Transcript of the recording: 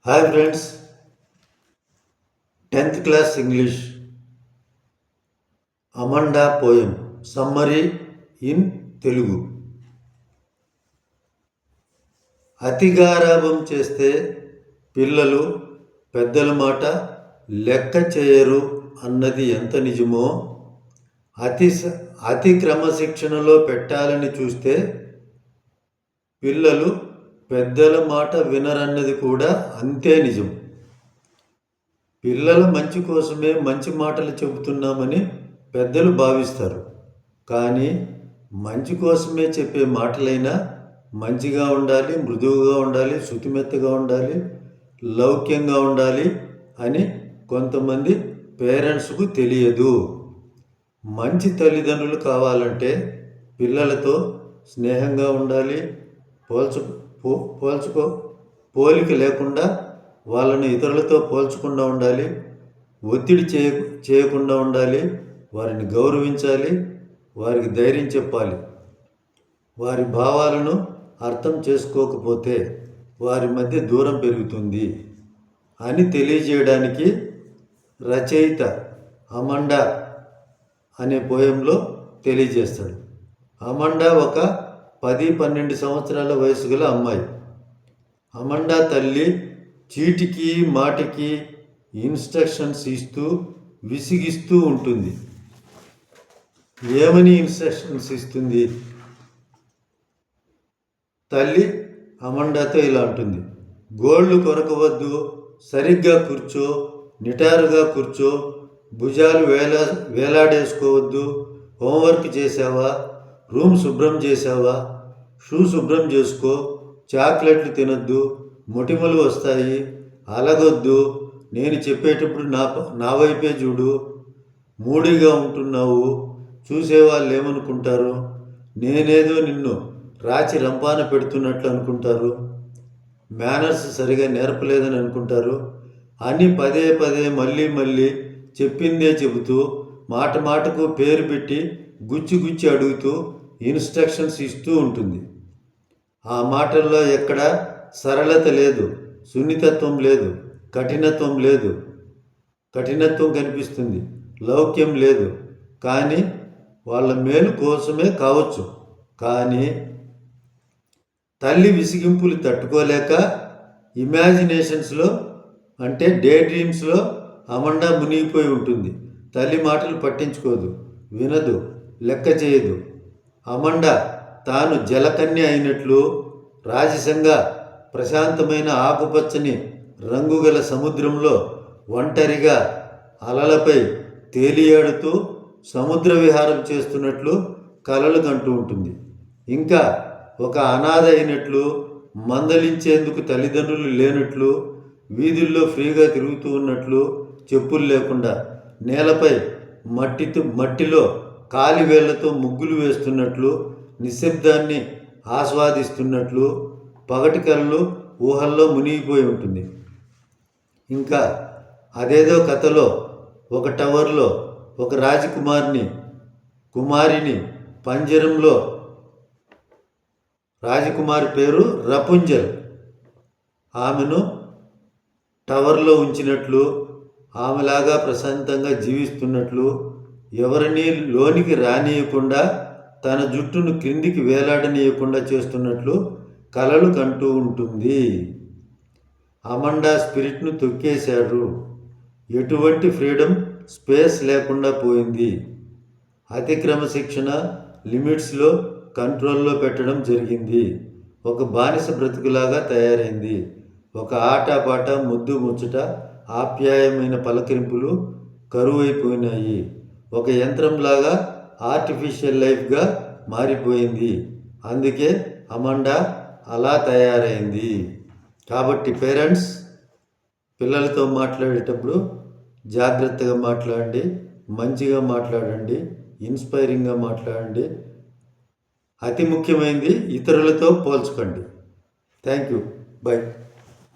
Hi friends, 10th class English Amanda poem summary in Telugu. అతిగారాభం చేస్తే పిల్లలు పెద్దల మాట లెక్క చేయరు అన్నది ఎంత నిజమో, అతి క్రమశిక్షణలో పెట్టాలని చూస్తే పిల్లలు పెద్దల మాట వినరన్నది కూడా అంతే నిజం. పిల్లల మంచి కోసమే మంచి మాటలు చెబుతున్నామని పెద్దలు భావిస్తారు. కానీ మంచి కోసమే చెప్పే మాటలైనా మంచిగా ఉండాలి, మృదువుగా ఉండాలి, శుతిమెత్తగా ఉండాలి, లౌక్యంగా ఉండాలి అని కొంతమంది పేరెంట్స్కు తెలియదు. మంచి తల్లిదండ్రులు కావాలంటే పిల్లలతో స్నేహంగా ఉండాలి, పోలిక లేకుండా వాళ్ళని ఇతరులతో పోల్చకుండా ఉండాలి, ఒత్తిడి చేయకుండా ఉండాలి, వారిని గౌరవించాలి, వారికి ధైర్యం చెప్పాలి. వారి భావాలను అర్థం చేసుకోకపోతే వారి మధ్య దూరం పెరుగుతుంది అని తెలియజేయడానికి రచయిత అమండా అనే పోయంలో తెలియజేస్తాడు. అమండా ఒక 10-12 సంవత్సరాల వయసు గల అమ్మాయి. అమండా తల్లి చీటికి మాటికి ఇన్స్ట్రక్షన్స్ ఇస్తూ విసిగిస్తూ ఉంటుంది. ఏమని ఇన్స్ట్రక్షన్స్ ఇస్తుంది? తల్లి అమండాతో ఇలా అంటుంది: గోళ్ళు కొరకవద్దు, సరిగ్గా కూర్చో, నిటారుగా కూర్చో, భుజాలు వేలాడేసుకోవద్దు, హోంవర్క్ చేసావా, రూమ్ శుభ్రం చేసావా, షూ శుభ్రం చేసుకో, చాక్లెట్లు తినొద్దు, మొటిమలు వస్తాయి, అలగొద్దు, నేను చెప్పేటప్పుడు నా వైపే చూడు, మూడీగా ఉంటున్నావు, చూసేవాళ్ళు ఏమనుకుంటారు, నేనేదో నిన్ను రాచి రంపాన పెడుతున్నట్లు అనుకుంటారు, మేనర్స్ సరిగా నేర్పలేదని అనుకుంటారు అని పదే పదే మళ్ళీ చెప్పిందే చెబుతూ మాట మాటకు పేరు పెట్టి గుచ్చి అడుగుతూ ఇన్స్ట్రక్షన్స్ ఇస్తూ ఉంటుంది. ఆ మాటల్లో ఎక్కడ సరళత లేదు, సున్నితత్వం లేదు, కఠినత్వం కనిపిస్తుంది, లౌక్యం లేదు. కానీ వాళ్ళ మేలు కోసమే కావచ్చు. కానీ తల్లి విసిగింపులు తట్టుకోలేక ఇమాజినేషన్స్లో అంటే డే డ్రీమ్స్లో అమండా మునిగిపోయి ఉంటుంది. తల్లి మాటలు పట్టించుకోదు, వినదు, లెక్క చేయదు. అమండా తాను జలకన్య అయినట్లు రాజసంగా ప్రశాంతమైన ఆకుపచ్చని రంగుగల సముద్రంలో ఒంటరిగా అలలపై తేలియాడుతూ సముద్ర విహారం చేస్తున్నట్లు కలలు కంటూ ఉంటుంది. ఇంకా ఒక అనాథ అయినట్లు, మందలించేందుకు తల్లిదండ్రులు లేనట్లు, వీధుల్లో ఫ్రీగా తిరుగుతూ ఉన్నట్లు, చెప్పులు లేకుండా నేలపై మట్టిలో కాలి వేళ్లతో ముగ్గులు వేస్తున్నట్లు, నిశ్శబ్దాన్ని ఆస్వాదిస్తున్నట్లు పగటి కళ్ళు ఊహల్లో మునిగిపోయి ఉంటుంది. ఇంకా అదేదో కథలో ఒక టవర్లో ఒక కుమారిని పంజరంలో, రాజకుమారి పేరు రపుంజల్, ఆమెను టవర్లో ఉంచినట్లు, ఆమెలాగా ప్రశాంతంగా జీవిస్తున్నట్లు, ఎవరిని లోనికి రానియకుండా తన జుట్టును క్రిందికి వేలాడనీయకుండా చేస్తున్నట్లు కలలు కంటూ ఉంటుంది. అమండా స్పిరిట్ను తొక్కేశాడు. ఎటువంటి ఫ్రీడమ్, స్పేస్ లేకుండా పోయింది. అతి క్రమశిక్షణ లిమిట్స్లో, కంట్రోల్లో పెట్టడం జరిగింది. ఒక బానిస బ్రతుకులాగా తయారైంది. ఒక ఆటపాట, ముద్దు ముచ్చట, ఆప్యాయమైన పలకరింపులు కరువైపోయినాయి. ఒక యంత్రంలాగా ఆర్టిఫిషియల్ లైఫ్గా మారిపోయింది. అందుకే అమండా అలా తయారైంది. కాబట్టి పేరెంట్స్ పిల్లలతో మాట్లాడేటప్పుడు జాగ్రత్తగా మాట్లాడండి, మంచిగా మాట్లాడండి, ఇన్స్పైరింగ్గా మాట్లాడండి. అతి ముఖ్యమైనది ఇతరులతో పోల్చుకోండి. Thank you. బై.